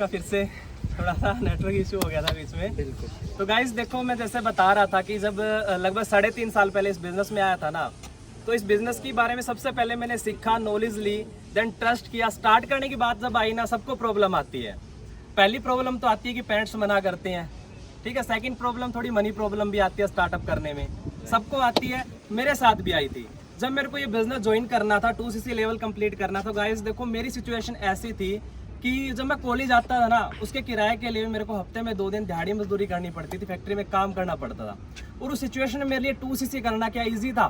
आपका फिर से थोड़ा सा नेटवर्क इशू हो गया था बीच में। बिल्कुल। तो गाइस देखो, मैं जैसे बता रहा था कि जब लगभग 3.5 साल पहले इस बिज़नेस में आया था ना, तो इस बिज़नेस के बारे में सबसे पहले मैंने सीखा, नॉलेज ली, देन ट्रस्ट किया। स्टार्ट करने की बात जब आई ना, सबको प्रॉब्लम आती है। पहली प्रॉब्लम तो आती है कि पेरेंट्स मना करते हैं, ठीक है। सेकंड प्रॉब्लम थोड़ी मनी प्रॉब्लम भी आती है स्टार्टअप करने में, सबको आती है, मेरे साथ भी आई थी। जब मेरे को ये बिज़नेस ज्वाइन करना था, 2cc लेवल कंप्लीट करना था, गाइस देखो मेरी सिचुएशन ऐसी थी कि जब मैं कॉलेज आता था ना, उसके किराए के लिए मेरे को हफ्ते में 2 दिन दिहाड़ी मजदूरी करनी पड़ती थी, फैक्ट्री में काम करना पड़ता था। और उस सिचुएशन में मेरे लिए 2cc करना क्या ईजी था?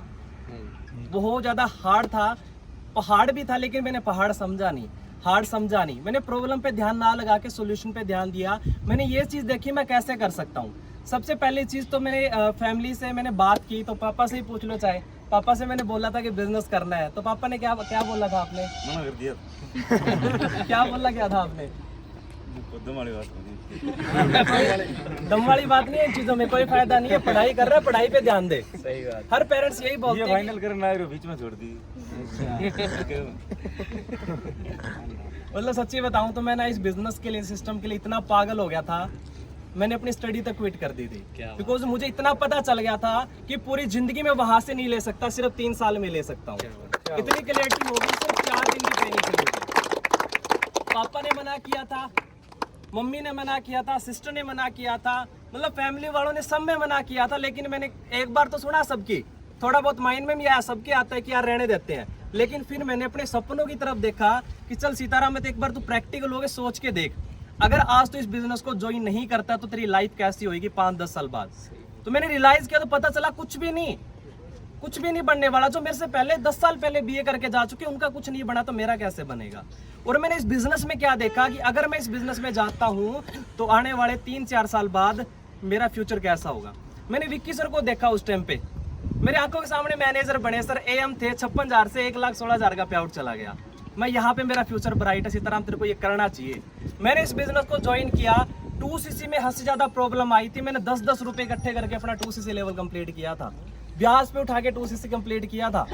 बहुत ज़्यादा हार्ड था। पहाड़ भी था, लेकिन मैंने पहाड़ समझा नहीं, हार्ड समझा नहीं। मैंने प्रॉब्लम पे ध्यान ना लगा के सोल्यूशन पे ध्यान दिया। मैंने ये चीज़ देखी मैं कैसे कर सकता हूँ। सबसे पहली चीज़ तो मैंने फैमिली से मैंने बात की, तो पापा से ही पूछ लो चाहे। पापा से मैंने बोला था कि बिजनेस करना है, तो पापा ने क्या बोला था आपने? मना कर दिया। क्या था आपने? दम वाली बात दम वाली बात नहीं है, इन चीज़ों में कोई फायदा नहीं है। पढ़ाई कर रहा है, पढ़ाई पे ध्यान दे। सही बात। हर पेरेंट्स यही बोलते हैं। फाइनल करना है, बीच में छोड़ दी। मतलब सच्ची बताऊं तो मैं ना इस बिजनेस के लिए, सिस्टम के लिए इतना पागल हो गया था, मैंने अपनी स्टडी तक क्विट कर दी थी। बिकॉज मुझे इतना पता चल गया था कि पूरी जिंदगी में वहां से नहीं ले सकता, सिर्फ 3 साल में ले सकता हूँ। इतनी क्लियरिटी होगी, सिर्फ 4 दिन की ट्रेनिंग चलेगी। पापा ने मना किया था, मम्मी ने मना किया था, सिस्टर ने मना किया था, मतलब फैमिली वालों ने सब में मना किया था। लेकिन मैंने एक बार तो सुना सबकी, थोड़ा बहुत माइंड में भी आया, सबके आता है कि यार रहने देते हैं। लेकिन फिर मैंने अपने सपनों की तरफ देखा कि चल सीताराम, मैं तो एक बार तू प्रैक्टिकल हो गए, सोच के देख, अगर आज तो इस बिजनेस को ज्वाइन नहीं करता तो तेरी लाइफ कैसी होगी 5-10 साल बाद। तो मैंने रियलाइज किया, तो पता चला कुछ भी नहीं बनने वाला। जो मेरे से पहले 10 साल पहले बीए करके जा चुके, उनका कुछ नहीं बना, तो मेरा कैसे बनेगा? और मैंने इस बिजनेस में क्या देखा कि अगर मैं इस बिजनेस में जाता हूँ तो आने वाले 3-4 साल बाद मेरा फ्यूचर कैसा होगा। मैंने विक्की सर को देखा, उस टाइम पे मेरे आंखों के सामने मैनेजर बने सर, एएम थे, 56,000 से 1,16,000 का पे आउट चला गया। मैं यहाँ पे, मेरा फ्यूचर ब्राइट है, सीताराम तेरे को ये करना चाहिए। मैंने इस बिजनेस को ज्वाइन किया, 2cc में हद से ज्यादा प्रॉब्लम आई थी। मैंने 10-10 रुपए इकट्ठे करके अपना 2cc लेवल कंप्लीट किया था, ब्याज पे उठा के 2cc कंप्लीट किया था।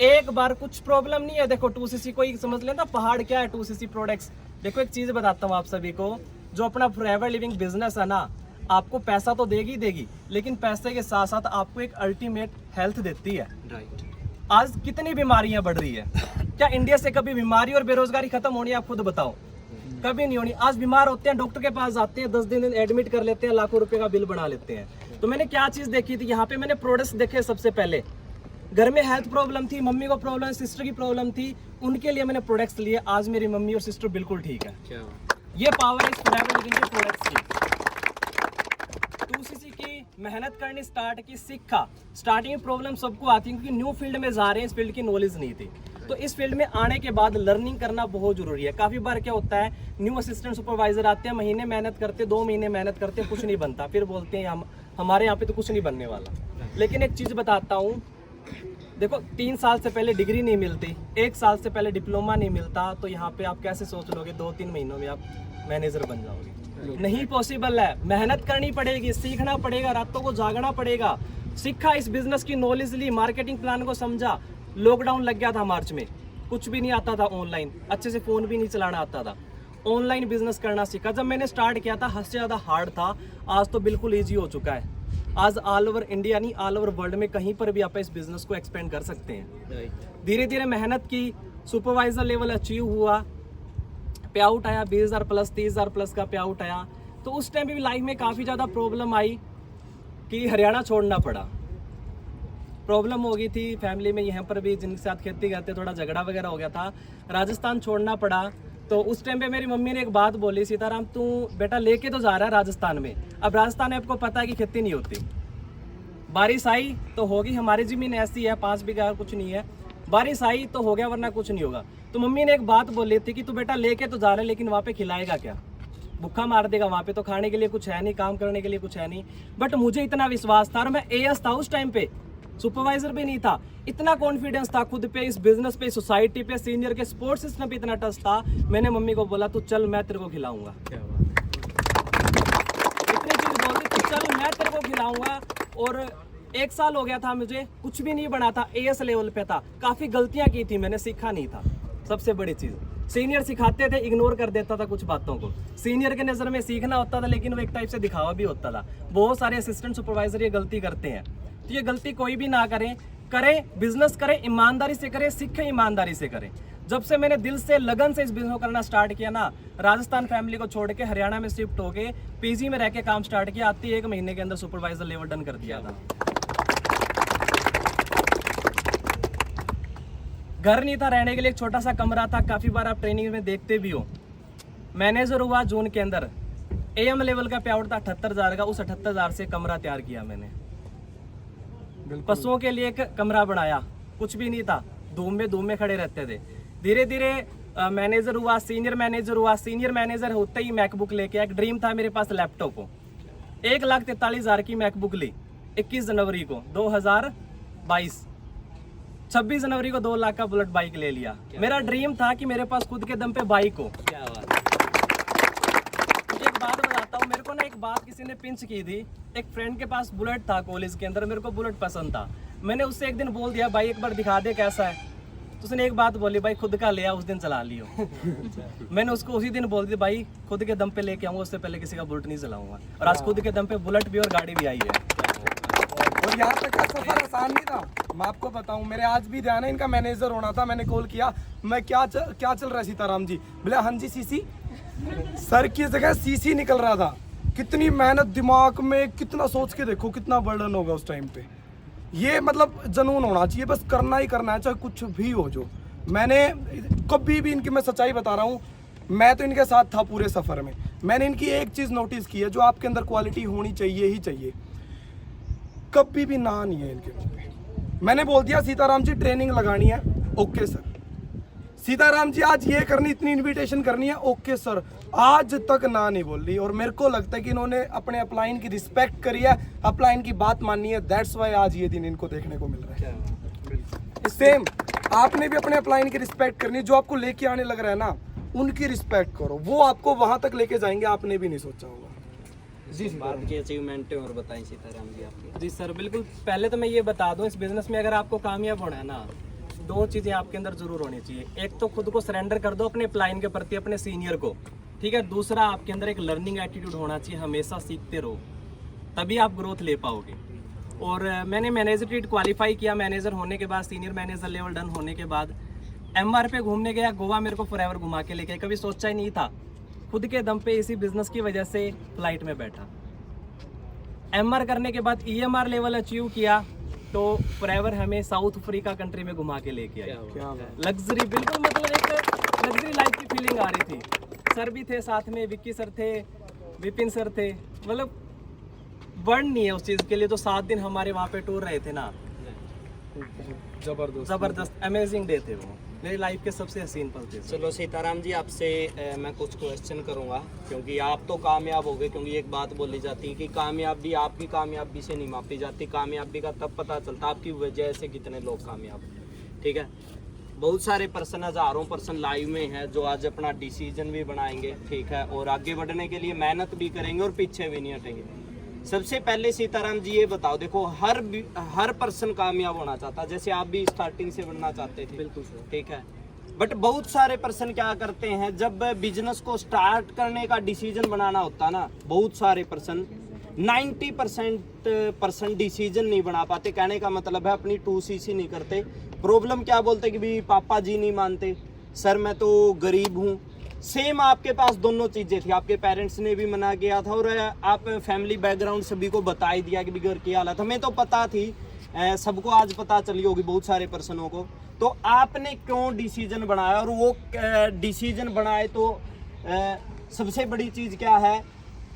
एक बार कुछ प्रॉब्लम नहीं है। देखो 2cc कोई समझ लेना पहाड़ क्या है, 2cc प्रोडक्ट्स। देखो एक चीज बताता हूँ आप सभी को, जो अपना फॉरएवर लिविंग बिजनेस है ना, आपको पैसा तो देगी, लेकिन पैसे के साथ साथ आपको एक अल्टीमेट हेल्थ देती है। राइट। आज कितनी बीमारियां बढ़ रही है, क्या इंडिया से कभी बीमारी और बेरोजगारी खत्म होनी है? आप खुद बताओ, कभी नहीं होनी। आज बीमार होते हैं, डॉक्टर के पास जाते हैं, 10 दिन एडमिट कर लेते हैं, लाखों रुपए का बिल बना लेते हैं। तो मैंने क्या चीज देखी थी यहाँ पे, मैंने प्रोडक्ट्स देखे। सबसे पहले घर में हेल्थ प्रॉब्लम थी, मम्मी को प्रॉब्लम, सिस्टर की प्रॉब्लम थी, उनके लिए मैंने प्रोडक्ट्स लिए। आज मेरी मम्मी और सिस्टर बिल्कुल ठीक है। ये पावर है इस फॉरएवर लिविंग के प्रोडक्ट्स की। 2cc की मेहनत करनी स्टार्ट की, सीखा। स्टार्टिंग में प्रॉब्लम सबको आती है, क्योंकि न्यू फील्ड में जा रहे हैं, इस फील्ड की नॉलेज नहीं थी। तो इस फील्ड में आने के बाद लर्निंग करना बहुत जरूरी है। काफी बार क्या होता है, न्यू असिस्टेंट सुपरवाइजर आते हैं, महीने मेहनत करते, 2 महीने मेहनत करते, कुछ नहीं बनता, फिर बोलते हैं हमारे यहाँ पे तो कुछ नहीं बनने वाला। लेकिन एक चीज बताता हूँ, देखो 3 साल से पहले डिग्री नहीं मिलती, 1 साल से पहले डिप्लोमा नहीं मिलता, तो यहाँ पे आप कैसे सोच लोगे 2-3 महीनों में आप मैनेजर बन जाओगे? नहीं पॉसिबल है। मेहनत करनी पड़ेगी, सीखना पड़ेगा, रातों को जागना पड़ेगा। सीखा, इस बिजनेस की नॉलेज ली, मार्केटिंग प्लान को समझा। लॉकडाउन लग गया था मार्च में, कुछ भी नहीं आता था ऑनलाइन, अच्छे से फोन भी नहीं चलाना आता था। ऑनलाइन बिजनेस करना सीखा। जब मैंने स्टार्ट किया था हद से ज्यादा हार्ड था, आज तो बिल्कुल ईजी हो चुका है। आज ऑल ओवर इंडिया नहीं, ऑल ओवर वर्ल्ड में कहीं पर भी आप इस बिजनेस को एक्सपेंड कर सकते हैं। धीरे धीरे मेहनत की, सुपरवाइजर लेवल अचीव हुआ, पे आउट आया 20,000 प्लस, 30,000 प्लस का पे आउट आया। तो उस टाइम भी लाइफ में काफ़ी ज़्यादा प्रॉब्लम आई कि हरियाणा छोड़ना पड़ा। प्रॉब्लम हो गई थी फैमिली में, यहाँ पर भी जिनके साथ खेती करते थोड़ा झगड़ा वगैरह हो गया था, राजस्थान छोड़ना पड़ा। तो उस टाइम पे मेरी मम्मी ने एक बात बोली, सीताराम तू बेटा लेके तो जा रहा है राजस्थान में, अब राजस्थान में आपको पता है कि खेती नहीं होती, बारिश आई तो होगी, हमारी ज़मीन ऐसी है 5 बीघा, कुछ नहीं है, बारिश आई तो हो गया वरना कुछ नहीं होगा। तो मम्मी ने एक बात बोली थी कि तू बेटा लेके तो जा रहा है, लेकिन वहाँ पे खिलाएगा क्या? भूखा मार देगा, वहाँ पे तो खाने के लिए कुछ है नहीं, काम करने के लिए कुछ है नहीं। बट मुझे इतना विश्वास था, और मैं एएस था उस टाइम पे, सुपरवाइजर भी नहीं था। इतना कॉन्फिडेंस था खुद पे, इस बिजनेस पे, सोसाइटी पे, सीनियर के सपोर्ट सिस्टम पे इतना टच था। मैंने मम्मी को बोला तू चल मैं तेरे को खिलाऊंगा, इतनी चीज बोल दी, तू चल मैं तेरे को खिलाऊंगा। और 1 साल हो गया था, मुझे कुछ भी नहीं बना था, एएस लेवल पे था, काफी गलतियां की थी मैंने, सीखा नहीं था। सबसे बड़ी चीज सीनियर सिखाते थे, इग्नोर कर देता था कुछ बातों को। सीनियर के नज़र में सीखना होता था, लेकिन वो एक टाइप से दिखावा भी होता था। बहुत सारे असिस्टेंट सुपरवाइजर ये गलती करते हैं, तो ये गलती कोई भी ना करें। बिजनेस करें, ईमानदारी से करें, सीखें ईमानदारी से करें। जब से मैंने दिल से लगन से इस बिजनेस को करना स्टार्ट किया ना, राजस्थान फैमिली को छोड़ के हरियाणा में शिफ्ट होके पीजी में रह के काम स्टार्ट किया, आते 1 महीने के अंदर सुपरवाइजर लेवल डन कर दिया था। घर नहीं था रहने के लिए, एक छोटा सा कमरा था। काफ़ी बार आप ट्रेनिंग में देखते भी हो। मैनेजर हुआ जून के अंदर, AM लेवल का पे आउट था 78,000 का। उस 78,000 से कमरा तैयार किया मैंने। पशुओं के लिए एक कमरा बनाया, कुछ भी नहीं था, धूम में खड़े रहते थे। धीरे धीरे मैनेजर हुआ, सीनियर मैनेजर हुआ। सीनियर मैनेजर होते ही मैकबुक लेके, एक ड्रीम था मेरे पास लैपटॉप हो। 1,43,000 की मैकबुक ली 21 जनवरी को 2022। 26 जनवरी को 2 लाख का बुलेट बाइक ले लिया। मेरा ड्रीम था कि मेरे पास खुद के दम पे बाइक हो। क्या बात है। एक बात बताता हूँ, मेरे को ना एक बात किसी ने पिंच की थी। एक फ्रेंड के पास बुलेट था कॉलेज के अंदर, मेरे को बुलेट पसंद था। मैंने उससे एक दिन बोल दिया, भाई एक बार दिखा दे कैसा है। तो उसने एक बात बोली, भाई खुद का लिया, उस दिन चला लियो। मैंने उसको उसी दिन बोल दिया, भाई खुद के दम पे लेके आऊंगा, उससे पहले किसी का बुलेट नहीं चलाऊंगा। और आज खुद के दम पे बुलेट भी और गाड़ी भी आई है। और यहाँ तक का सफर आसान नहीं था, मैं आपको बताऊं। मेरे आज भी ध्यान है, इनका मैनेजर होना था। मैंने कॉल किया, मैं क्या चल रहा है सीताराम जी? बोले हाँ जी सीसी। सर की जगह सीसी निकल रहा था। कितनी मेहनत, दिमाग में कितना सोच के देखो, कितना बर्डन होगा उस टाइम पे। ये मतलब जुनून होना चाहिए, बस करना ही करना है, चाहे कुछ भी हो। जो मैंने कभी भी इनकी, मैं सच्चाई बता रहा हूँ, मैं तो इनके साथ था पूरे सफ़र में। मैंने इनकी एक चीज़ नोटिस की है, जो आपके अंदर क्वालिटी होनी चाहिए ही चाहिए, कभी भी ना नहीं है इनके मुंह पे। मैंने बोल दिया सीताराम जी ट्रेनिंग लगानी है, ओके सर। सीताराम जी आज ये करनी, इतनी इनविटेशन करनी है, ओके सर। आज तक ना नहीं बोल रही। और मेरे को लगता है कि इन्होंने अपने अपलाइन की रिस्पेक्ट करी है, अपलाइन की बात माननी है। दैट्स वाई आज ये दिन इनको देखने को मिल रहा है। सेम आपने भी अपने अपलाइन की रिस्पेक्ट करनी है। जो आपको लेके आने लग रहा है ना, उनकी रिस्पेक्ट करो, वो आपको वहां तक लेके जाएंगे, आपने भी नहीं सोचा होगा। जी बात की अचीवमेंट और बताएं सीताराम जी आपकी। जी सर, बिल्कुल। पहले तो मैं ये बता दूं, इस बिजनेस में अगर आपको कामयाब होना है ना, 2 चीज़ें आपके अंदर जरूर होनी चाहिए। एक तो खुद को सरेंडर कर दो अपने अपलाइन के प्रति, अपने सीनियर को, ठीक है। दूसरा, आपके अंदर एक लर्निंग एटीट्यूड होना चाहिए, हमेशा सीखते रहो, तभी आप ग्रोथ ले पाओगे। और मैंने मैनेजर क्वालिफाई किया। मैनेजर होने के बाद, सीनियर मैनेजर लेवल डन होने के बाद MR पे घूमने गया। गोवा मेरे को फॉरएवर घुमा के लेके, कभी सोचा ही नहीं था। खुद के दम पे इसी बिजनेस की वजह से फ्लाइट में बैठा। MR करने के बाद EMR लेवल अचीव किया, तो फॉरएवर हमें साउथ अफ्रीका कंट्री में घुमा के लेके आया। लग्जरी, बिल्कुल मतलब एक लग्जरी लाइफ की फीलिंग आ रही थी। सर भी थे साथ में, विक्की सर थे, विपिन सर थे। मतलब वर्ड नहीं है उस चीज़ के लिए। तो 7 दिन हमारे वहाँ पे टूर रहे थे ना, जबरदस्त अमेजिंग डे थे वो, मेरी लाइफ के सबसे हसीन पल थे। चलो सीताराम जी, आपसे मैं कुछ क्वेश्चन करूंगा, क्योंकि आप तो कामयाब हो गए। क्योंकि एक बात बोली जाती है कि कामयाबी आपकी कामयाबी से नहीं मापी जाती। कामयाबी का तब पता चलता आपकी वजह से कितने लोग कामयाब, ठीक है। बहुत सारे पर्सन, हज़ारों पर्सन लाइव में है, जो आज अपना डिसीजन भी बनाएंगे, ठीक है, और आगे बढ़ने के लिए मेहनत भी करेंगे और पीछे भी नहीं हटेंगे। सबसे पहले सीताराम जी ये बताओ, देखो हर पर्सन कामयाब होना चाहता, जैसे आप भी स्टार्टिंग से बनना चाहते थे, बिल्कुल सर, ठीक है। बट बहुत सारे पर्सन क्या करते हैं, जब बिजनेस को स्टार्ट करने का डिसीजन बनाना होता ना, बहुत सारे पर्सन 90% पर्सन डिसीजन नहीं बना पाते। कहने का मतलब है अपनी 2CC नहीं करते। प्रॉब्लम क्या बोलते कि भी पापा जी नहीं मानते, सर मैं तो गरीब हूँ। सेम आपके पास दोनों चीज़ें थी, आपके पेरेंट्स ने भी मना किया था और आप फैमिली बैकग्राउंड सभी को बता ही दिया कि भी घर की हालत हमें तो पता थी, सबको आज पता चली होगी बहुत सारे पर्सनों को। तो आपने क्यों डिसीजन बनाया, और वो डिसीजन बनाए तो सबसे बड़ी चीज़ क्या है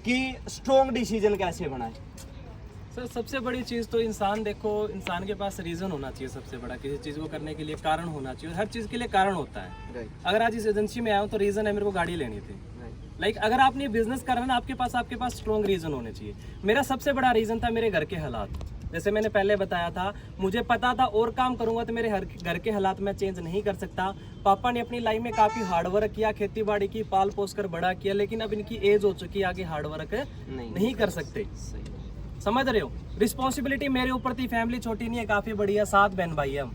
कि स्ट्रॉन्ग डिसीजन कैसे बनाए? सर सबसे बड़ी चीज़ तो इंसान, देखो इंसान के पास रीज़न होना चाहिए सबसे बड़ा। किसी चीज़ को करने के लिए कारण होना चाहिए, और हर चीज़ के लिए कारण होता है। अगर आज इस एजेंसी में आया हूँ तो रीज़न है, मेरे को गाड़ी लेनी थी। लाइक अगर आपने बिजनेस करना ना, आपके पास स्ट्रॉन्ग रीज़न होने चाहिए। मेरा सबसे बड़ा रीज़न था मेरे घर के हालात। जैसे मैंने पहले बताया था, मुझे पता था और काम करूंगा तो मेरे घर के हालात मैं चेंज नहीं कर सकता। पापा ने अपनी लाइफ में काफ़ी हार्डवर्क किया, खेती बाड़ी की, पाल पोस कर बड़ा किया, लेकिन अब इनकी एज हो चुकी है, आगे हार्डवर्क नहीं कर सकते। समझ रहे हो? रिस्पॉन्सिबिलिटी मेरे ऊपर थी। फैमिली छोटी नहीं है, काफ़ी बड़ी है। 7 बहन भाई है हम,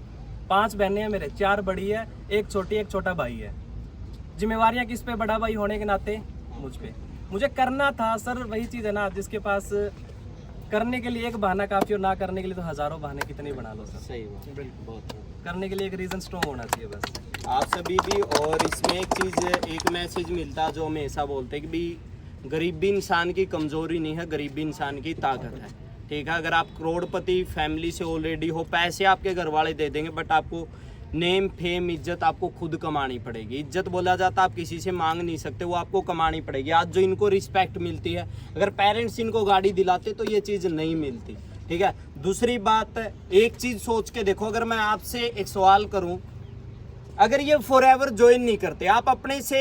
5 बहनें हैं मेरे, 4 बड़ी है, 1 छोटी, 1 छोटा भाई है। जिम्मेवारियां किस पे, बड़ा भाई होने के नाते मुझ पे। मुझे करना था सर, वही चीज़ है ना, जिसके पास करने के लिए एक बहाना काफ़ी और ना करने के लिए तो हज़ारों बहाने कितने ही बना लो सर। सही बात, बहुत करने के लिए एक रीज़न स्ट्रॉन्ग होना चाहिए बस। आप सभी भी। और इसमें एक चीज़, एक मैसेज मिलता है जो हमेशा बोलते हैं कि भी गरीबी इंसान की कमज़ोरी नहीं है, गरीबी इंसान की ताकत है। ठीक है, अगर आप करोड़पति फैमिली से ऑलरेडी हो, पैसे आपके घर वाले दे देंगे, बट आपको नेम फेम इज्जत आपको खुद कमानी पड़ेगी। इज्जत बोला जाता आप किसी से मांग नहीं सकते, वो आपको कमानी पड़ेगी। आज जो इनको रिस्पेक्ट मिलती है, अगर पेरेंट्स इनको गाड़ी दिलाते तो ये चीज़ नहीं मिलती। ठीक है, दूसरी बात, एक चीज़ सोच के देखो, अगर मैं आपसे एक सवाल करूं, अगर ये फॉरएवर ज्वाइन नहीं करते, आप अपने से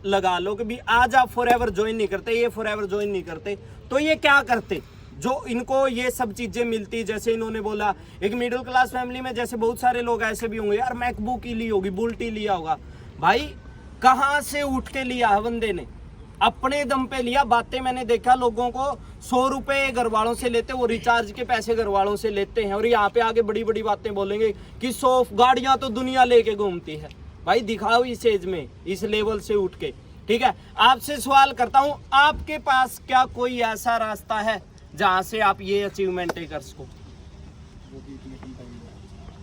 लगा लो कि भी आज आप फॉरएवर ज्वाइन नहीं करते, ये फॉरएवर ज्वाइन नहीं करते, तो ये क्या करते जो इनको ये सब चीज़ें मिलती। जैसे इन्होंने बोला, एक मिडिल क्लास फैमिली में जैसे बहुत सारे लोग ऐसे भी होंगे, यार मैकबुक ही ली होगी, बुलेट ही लिया होगा। भाई कहाँ से उठ के लिया है बंदे ने, अपने दम पे लिया। बातें मैंने देखा लोगों को 100 रुपये घर वालों से लेते, वो रिचार्ज के पैसे घर वालों से लेते हैं, और यहाँ पे आगे बड़ी बड़ी बातें बोलेंगे कि 100 गाड़ियाँ तो दुनिया लेके घूमती है। भाई दिखाओ इस एज में, इस लेवल से उठ के। ठीक है, आपसे सवाल करता हूँ, आपके पास क्या कोई ऐसा रास्ता है जहाँ से आप ये अचीवमेंट कर सको?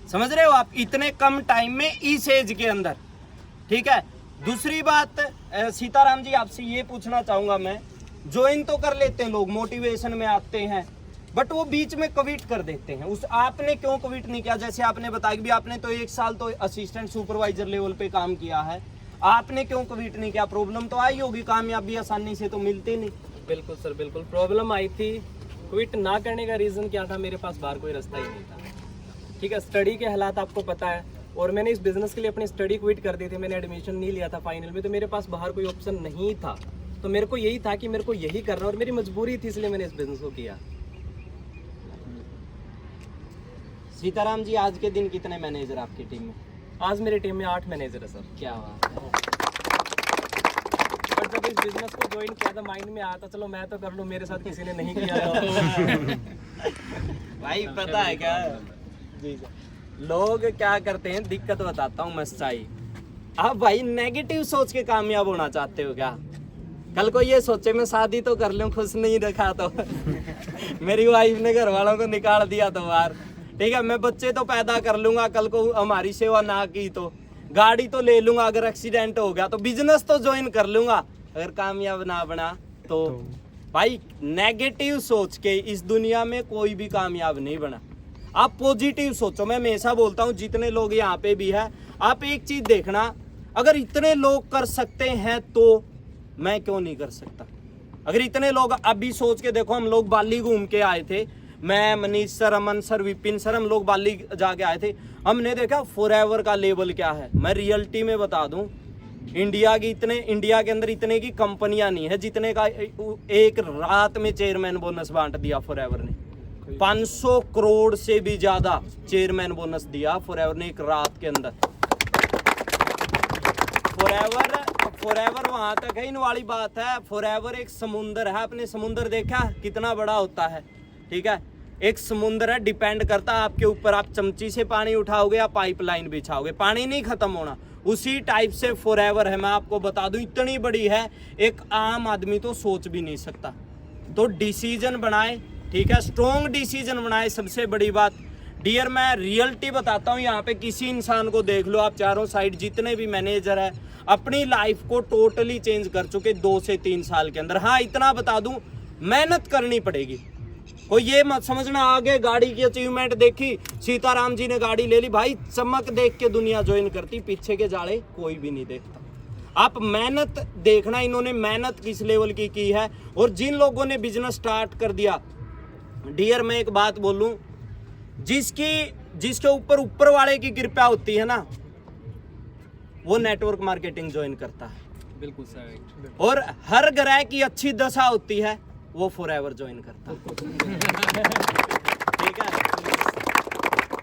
समझ रहे हो आप, इतने कम टाइम में इस एज के अंदर। ठीक है, दूसरी बात, सीताराम जी आपसे ये पूछना चाहूंगा मैं, ज्वाइन तो कर लेते हैं लोग, मोटिवेशन में आते हैं, बट वो बीच में क्विट कर देते हैं। उस आपने क्यों क्विट नहीं किया? जैसे आपने बताया कि भी आपने तो 1 साल तो असिस्टेंट सुपरवाइजर लेवल पे काम किया है, आपने क्यों क्विट नहीं किया? प्रॉब्लम तो आई होगी, कामयाबी आसानी से तो मिलती नहीं। बिल्कुल सर, बिल्कुल प्रॉब्लम आई थी। क्विट ना करने का रीज़न क्या था? मेरे पास बाहर कोई रास्ता ही नहीं था। ठीक है, स्टडी के हालात आपको पता है, और मैंने इस बिज़नेस के लिए अपनी स्टडी क्विट कर दी थी। मैंने एडमिशन नहीं लिया था फाइनल में, तो मेरे पास बाहर कोई ऑप्शन नहीं था। तो मेरे को यही था कि मेरे को यही करना, और मेरी मजबूरी थी, इसलिए मैंने इस बिज़नेस को किया। सीताराम जी, आज के दिन कितने मैनेजर आपकी टीम में? आज मेरी टीम में 8 मैनेजर है सर। क्या बात है। पर जब इस बिजनेस को ज्वाइन किया था, माइंड में आया था चलो मैं तो कर लूँ, मेरे साथ किसी ने नहीं किया। भाई पता है क्या जी, लोग क्या करते हैं, दिक्कत बताता हूँ मैं सच्चाई। आप भाई नेगेटिव सोच के कामयाब होना चाहते हो क्या? कल को ये सोचे मैं शादी तो कर लूँ, खुश नहीं रखा तो मेरी वाइफ ने घर वालों को निकाल दिया तो बाहर। ठीक है, मैं बच्चे तो पैदा कर लूंगा, कल को हमारी सेवा ना की तो गाड़ी तो ले लूंगा, अगर एक्सीडेंट हो गया तो बिजनेस तो ज्वाइन कर लूंगा, अगर कामयाब ना बना तो। भाई नेगेटिव सोच के इस दुनिया में कोई भी कामयाब नहीं बना। आप पॉजिटिव सोचो। मैं हमेशा बोलता हूँ, जितने लोग यहाँ पे भी है, आप एक चीज देखना, अगर इतने लोग कर सकते हैं तो मैं क्यों नहीं कर सकता? अगर इतने लोग, अभी सोच के देखो, हम लोग बाली घूम के आए थे, मैं, मनीष सर, अमन सर, विपिन सर, हम लोग बाली जाके आए थे। हमने देखा फॉरएवर का लेवल क्या है। मैं रियलिटी में बता दूं, इंडिया के अंदर इतने की कंपनियां नहीं है जितने का एक रात में चेयरमैन बोनस बांट दिया फॉरएवर ने। 500 करोड़ से भी ज्यादा चेयरमैन बोनस दिया फॉरएवर ने एक रात के अंदर। फॉरएवर वहां तक है, इन वाली बात है। फॉरएवर एक समुंदर है, आपने समुंदर देखा कितना बड़ा होता है? ठीक है, एक समुंदर है, डिपेंड करता है आपके ऊपर, आप चमची से पानी उठाओगे या पाइपलाइन बिछाओगे, पानी नहीं खत्म होना। उसी टाइप से फॉरएवर है। मैं आपको बता दूं, इतनी बड़ी है, एक आम आदमी तो सोच भी नहीं सकता। तो डिसीजन बनाए, ठीक है, स्ट्रॉन्ग डिसीजन बनाए, सबसे बड़ी बात। डियर, मैं रियलिटी बताता हूँ, यहाँ पे किसी इंसान को देख लो आप, चारों साइड जितने भी मैनेजर है अपनी लाइफ को टोटली चेंज कर चुके 2 से 3 साल के अंदर। हाँ, इतना बता दूं, मेहनत करनी पड़ेगी। कोई ये मत समझना आगे गाड़ी की अचीवमेंट देखी, सीताराम जी ने गाड़ी ले ली, भाई चमक देख के दुनिया ज्वाइन करती, पीछे के जाले कोई भी नहीं देखता। आप मेहनत देखना, इन्होंने मेहनत किस लेवल की है। और जिन लोगों ने बिजनेस स्टार्ट कर दिया, डियर मैं एक बात बोलूं, जिसके ऊपर वाले की कृपा होती है ना, वो नेटवर्क मार्केटिंग ज्वाइन करता है। बिल्कुल सर। और हर ग्रह की अच्छी दशा होती है, वो फॉरएवर ज्वाइन करता है। ठीक है,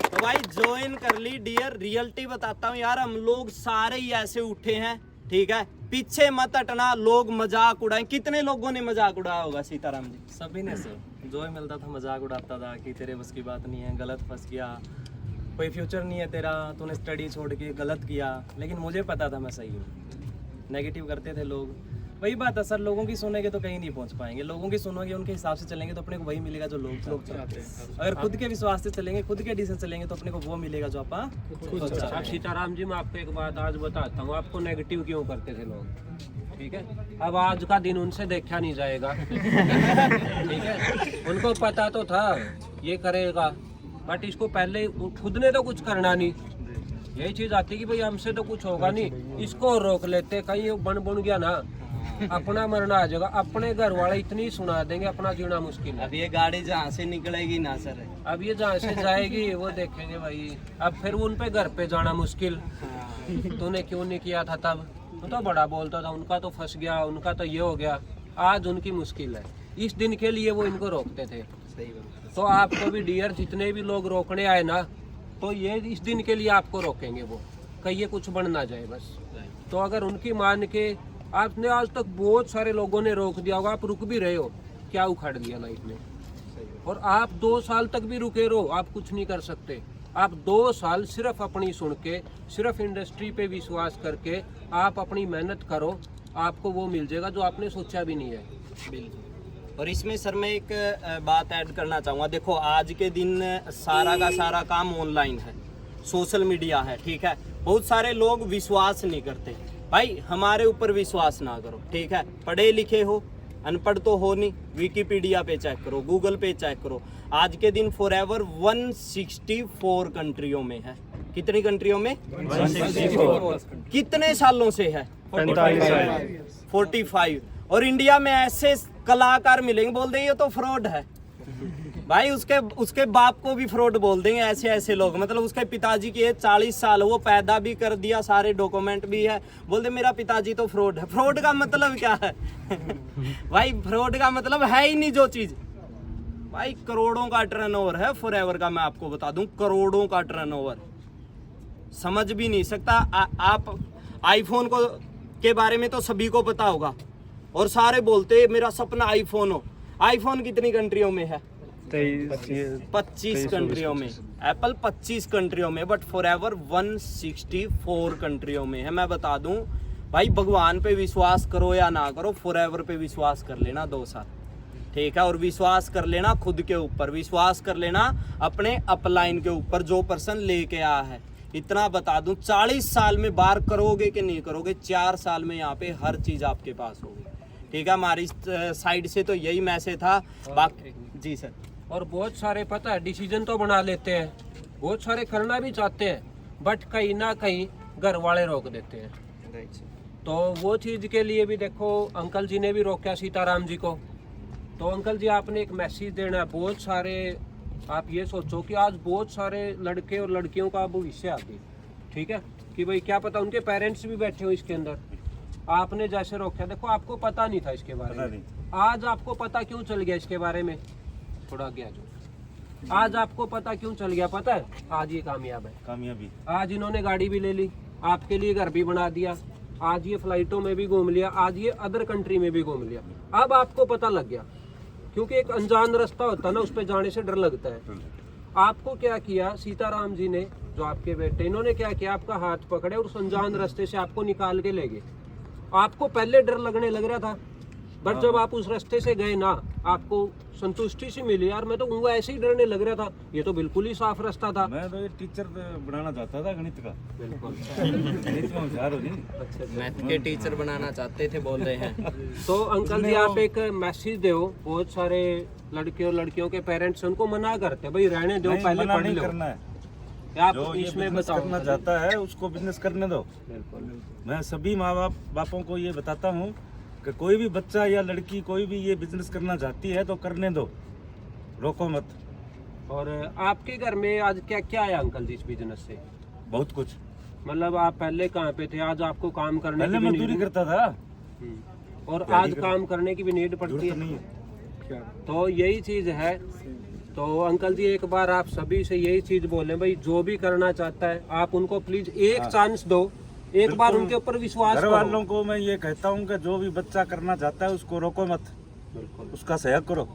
तो भाई ज्वाइन कर ली। डियर, रियलिटी बताता हूँ यार, हम लोग सारे ही ऐसे उठे हैं। ठीक है, पीछे मत हटना, लोग मजाक उड़ाए। कितने लोगों ने मजाक उड़ाया होगा सीताराम जी? सभी ने सर, जो ही मिलता था मजाक उड़ाता था कि तेरे बस की बात नहीं है, गलत फंस गया, कोई फ्यूचर नहीं है तेरा, तूने स्टडी छोड़ के गलत किया। लेकिन मुझे पता था मैं सही हूँ। नेगेटिव करते थे लोग। वही बात है सर, लोगों की सुनेंगे तो कहीं नहीं पहुंच पाएंगे, लोगों की सुनोगे उनके हिसाब से चलेंगे तो अपने को वही मिलेगा जो लोग चाहते हैं। अगर खुद के विश्वास से चलेंगे, खुद के डिसीजन चलेंगे तो अपने को वो मिलेगा जो आप खुद चाहते हैं। अब सीताराम जी, मैं आपको एक बात आज बताता हूँ, आपको नेगेटिव क्यों करते थे लोग, ठीक है। अब आज का दिन उनसे देखा नहीं जाएगा, ठीक है। उनको पता तो था ये करेगा, बट इसको पहले खुद ने तो कुछ करना नहीं। यही चीज आती कि भाई हमसे तो कुछ होगा नहीं, इसको रोक लेते, कहीं ये बन गया ना, अपना मरना आ जाएगा। अपने घर वाले इतनी सुना देंगे, अपना जीना मुश्किल है। अब ये गाड़ी जहाँ से निकलेगी ना सर, अब ये जहाँ से जाएगी वो देखेंगे भाई। अब फिर उन पे घर पे जाना मुश्किल, तूने क्यों नहीं किया था तब, तो बड़ा बोलता था, उनका तो फंस गया, उनका तो ये हो गया। आज उनकी मुश्किल है, इस दिन के लिए वो इनको रोकते थे। सही बात। तो आपको भी डियर, जितने भी लोग रोकने आए ना, तो ये इस दिन के लिए आपको रोकेंगे वो, कहीं ये कुछ बन ना जाए बस। तो अगर उनकी मान के, आपने आज तक बहुत सारे लोगों ने रोक दिया होगा, आप रुक भी रहे हो, क्या उखाड़ लिया लाइफ में। और आप 2 साल तक भी रुके रहो, आप कुछ नहीं कर सकते। आप 2 साल सिर्फ अपनी सुन के, सिर्फ इंडस्ट्री पे विश्वास करके आप अपनी मेहनत करो, आपको वो मिल जाएगा जो आपने सोचा भी नहीं है। बिल्कुल। और इसमें सर मैं एक बात ऐड करना चाहूँगा। देखो आज के दिन सारा का सारा काम ऑनलाइन है, सोशल मीडिया है, ठीक है। बहुत सारे लोग विश्वास नहीं करते। भाई हमारे ऊपर विश्वास ना करो, ठीक है। पढ़े लिखे हो, अनपढ़ तो हो नहीं, विकिपीडिया पे चेक करो, गूगल पे चेक करो। आज के दिन फॉरएवर 164 कंट्रियों में है। कितनी कंट्रियों में? 164। कितने सालों से है? 45। और इंडिया में ऐसे कलाकार मिलेंगे, बोल देंगे ये तो फ्रॉड है भाई। उसके बाप को भी फ्रॉड बोल देंगे, ऐसे ऐसे लोग। मतलब उसके पिताजी की 40 साल, वो पैदा भी कर दिया, सारे डॉक्यूमेंट भी है, बोल दे मेरा पिताजी तो फ्रॉड है। फ्रॉड का मतलब क्या है भाई? फ्रॉड का मतलब है ही नहीं जो चीज। भाई करोड़ों का टर्नओवर है फॉरएवर का, मैं आपको बता दूं, करोड़ों का टर्नओवर। समझ भी नहीं सकता। आप आईफोन को के बारे में तो सभी को पता होगा, और सारे बोलते मेरा सपना आईफोन हो। आईफोन कितनी कंट्रियों में है? 25 कंट्रियों में। एप्पल 25 कंट्रियों में, बट फॉरएवर 164 कंट्रियों में है। मैं बता दूं भाई, भगवान पे विश्वास करो या ना करो, फॉरएवर पे विश्वास कर लेना 2 साल, ठीक है। और विश्वास कर लेना खुद के ऊपर, विश्वास कर लेना अपने अपलाइन के ऊपर, जो पर्सन लेके आया है। इतना बता दूं, 40 साल में बार करोगे कि नहीं करोगे, 4 साल में यहाँ पे हर चीज आपके पास होगी, ठीक है। हमारी साइड से तो यही मैसेज था। बाकी जी सर। और बहुत सारे पता है डिसीजन तो बना लेते हैं, बहुत सारे करना भी चाहते हैं, बट कहीं ना कहीं घर वाले रोक देते हैं। तो वो चीज़ के लिए भी देखो, अंकल जी ने भी रोका सीताराम जी को। तो अंकल जी आपने एक मैसेज देना है। बहुत सारे, आप ये सोचो कि आज बहुत सारे लड़के और लड़कियों का भविष्य आगे, ठीक है, कि भाई क्या पता उनके पेरेंट्स भी बैठे हो इसके अंदर। आपने जैसे रोका, देखो आपको पता नहीं था इसके बारे में, आज आपको पता क्यों चल गया इसके बारे में? थोड़ा गया जो आज आपको पता क्यों चल गया, पता है? आज ये कामयाब है, कामयाबी। आज इन्होंने गाड़ी भी ले ली, आपके लिए घर भी बना दिया, आज ये फ्लाइटों में भी घूम लिया, आज ये अदर कंट्री में भी घूम लिया। अब आपको पता लग गया, क्योंकि एक अनजान रास्ता होता है ना, उस पर जाने से डर लगता है। आपको क्या किया सीताराम जी ने, जो आपके बेटे, इन्होंने क्या किया, आपका हाथ पकड़े और उस अनजान रास्ते से आपको निकाल के ले गए। आपको पहले डर लगने लग रहा था, बट जब आप उस रास्ते से गए ना, आपको संतुष्टि सी मिली। यार मैं तो उनको ऐसे ही डरने लग रहा था, ये तो बिल्कुल ही साफ रास्ता था। मैं तो ये टीचर बनाना चाहता था गणित का। बिल्कुल गणित में होशियार हो जी। मैथ के टीचर बनाना चाहते थे, बोल रहे हैं। तो अंकल जी आप एक मैसेज दो, बहुत सारे लड़के और लड़कियों के पेरेंट्स उनको मना करते हैं, भाई रहने दो, पहले मना पढ़ नहीं लो। करना है। आप जो ये इसमें बिजनेस बताओ। करना चाहता है उसको बिजनेस करने दो। बिल्कुल। मैं सभी माँ बापों को ये बताता हूँ कि कोई भी बच्चा या लड़की कोई भी ये बिजनेस करना चाहती है तो करने दो, रोको मत। और आपके घर में आज क्या क्या आया अंकल जी इस बिजनेस से? बहुत कुछ। मतलब आप पहले कहाँ पे थे, आज आपको काम करने पहले की भी मजदूरी नीड, करता था, और आज काम करने की भी नीड पड़ती जरूरत है। नहीं है। तो यही चीज है। तो अंकल जी एक बार आप सभी से यही चीज बोले, भाई जो भी करना चाहता है आप उनको प्लीज एक चांस दो, एक बार उनके ऊपर विश्वास घर करो। वालों को मैं ये कहता हूँ कि जो भी बच्चा करना चाहता है उसको रोको मत, बिल्कुल। उसका सहयोग करो,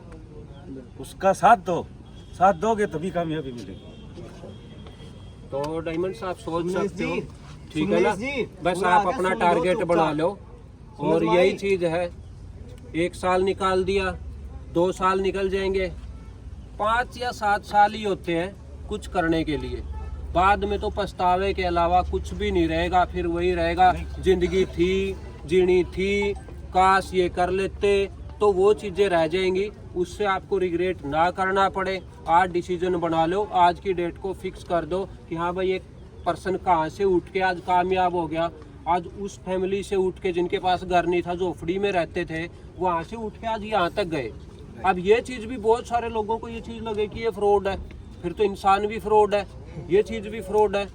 उसका साथ दो। साथ दोगे तभी कामयाबी मिलेगी। तो डायमंड साहब सोच सकते हो, ठीक है ना। बस आप अपना टारगेट बना लो और यही चीज है। 1 साल निकाल दिया, 2 साल निकल जाएंगे, 5 या 7 साल ही होते हैं कुछ करने के लिए। बाद में तो पछतावे के अलावा कुछ भी नहीं रहेगा। फिर वही रहेगा, जिंदगी थी, जीनी थी, काश ये कर लेते, तो वो चीज़ें रह जाएंगी। उससे आपको रिग्रेट ना करना पड़े। आज डिसीजन बना लो, आज की डेट को फिक्स कर दो कि हाँ भाई एक पर्सन कहाँ से उठ के आज कामयाब हो गया। आज उस फैमिली से उठ के जिनके पास घर नहीं था, झोपड़ी में रहते थे, वहाँ से उठ के आज यहाँ तक गए। अब ये चीज़ भी बहुत सारे लोगों को ये चीज़ लगे कि ये फ्रॉड है, फिर तो इंसान भी फ्रॉड है, ये चीज़ भी फ्रॉड है,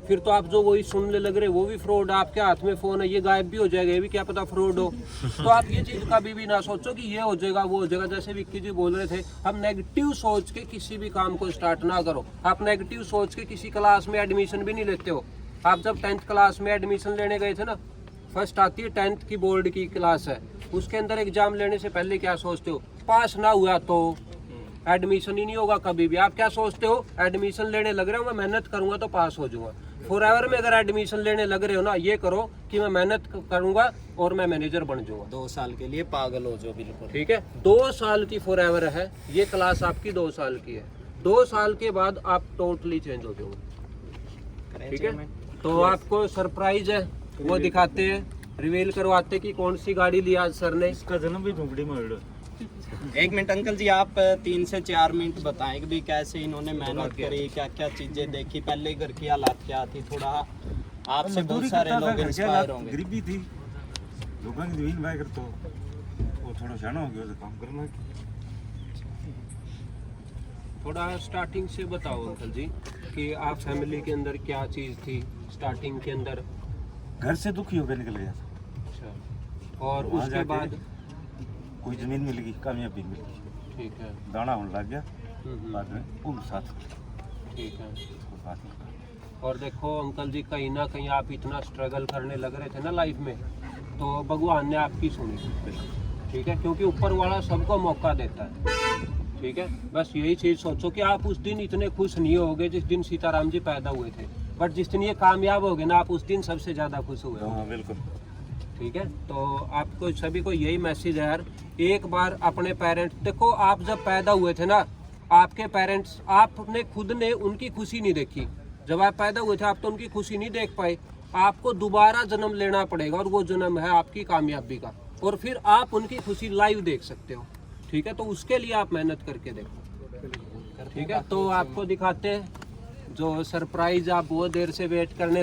फिर तो आप जो वही सुनने लग रहे वो भी फ्रॉड है। आपके हाथ में फ़ोन है, ये गायब भी हो जाएगा, ये भी क्या पता फ्रॉड हो। तो आप ये चीज़ कभी भी ना सोचो कि ये हो जाएगा वो हो जाएगा। जैसे विक्की जी बोल रहे थे, हम नेगेटिव सोच के किसी भी काम को स्टार्ट ना करो। आप नेगेटिव सोच के किसी क्लास में एडमिशन भी नहीं लेते हो। आप जब 10th क्लास में एडमिशन लेने गए थे ना, फर्स्ट आती है 10th की बोर्ड की क्लास है, उसके अंदर एग्जाम लेने से पहले क्या सोचते हो? पास ना हुआ तो एडमिशन ही नहीं होगा कभी भी। आप क्या सोचते हो? एडमिशन लेने लग रहे हो, मैं मेहनत करूंगा तो पास हो जाऊंगा। फॉरएवर में अगर एडमिशन लेने लग रहे हो ना, ये करो कि मैं मेहनत करूंगा और मैं मैनेजर बन जाऊंगा। 2 साल के लिए पागल हो जाओ बिल्कुल। ठीक है, 2 साल की फॉरएवर है ये क्लास, आपकी 2 साल की है। 2 साल के बाद आप टोटली चेंज हो जाओगे। ठीक है, तो आपको सरप्राइज है वो दिखाते हैं, रिवील करवाते कि कौन सी गाड़ी लिया आज सर ने। इसका जन्म भी झोंपड़ी में हुआ। 1 मिनट अंकल जी, आप 3 से 4 मिनट बताएं कि भी कैसे इन्होंने मेहनत करी, क्या क्या चीजें देखी, पहले घर की हालात क्या थी। थोड़ा आपसे बहुत सारे लोग इंस्पायर होंगे। गरीबी थी, लोगों की जमीन बाय कर तो वो थोड़ा शाना हो गया, काम करना। थोड़ा स्टार्टिंग से बताओ अंकल जी कि आप फैमिली के अंदर क्या चीज़ थी स्टार्टिंग के अंदर। घर से दुखी होकर निकल गया। अच्छा, और वहाँ उसके जाके बाद कोई जमीन मिल गई, कामयाबी मिल गई, ठीक है। दाना होने लग गया। हम्म, बाद में उन साथ ठीक है। बात नहीं। और देखो अंकल जी, कहीं ना कहीं आप इतना स्ट्रगल करने लग रहे थे ना लाइफ में, तो भगवान ने आपकी सुनी। ठीक है, क्योंकि ऊपर वाला सबको मौका देता है। ठीक है, बस यही चीज़ सोचो कि आप उस दिन इतने खुश नहीं होगे जिस दिन सीताराम जी पैदा हुए थे, बट जिस दिन ये कामयाब हो गए ना, आप उस दिन सबसे ज़्यादा खुश हुए हो। हाँ बिल्कुल। ठीक है, तो आपको सभी को यही मैसेज है यार, एक बार अपने पेरेंट्स देखो। आप जब पैदा हुए थे ना, आपके पेरेंट्स, आपने खुद ने उनकी खुशी नहीं देखी। जब आप पैदा हुए थे आप तो उनकी खुशी नहीं देख पाए। आपको दोबारा जन्म लेना पड़ेगा और वो जन्म है आपकी कामयाबी का, और फिर आप उनकी खुशी लाइव देख सकते हो। ठीक है, तो उसके लिए आप मेहनत करके देखो। ठीक है, तो आपको दिखाते हैं जो सरप्राइज आप बहुत देर से वेट करने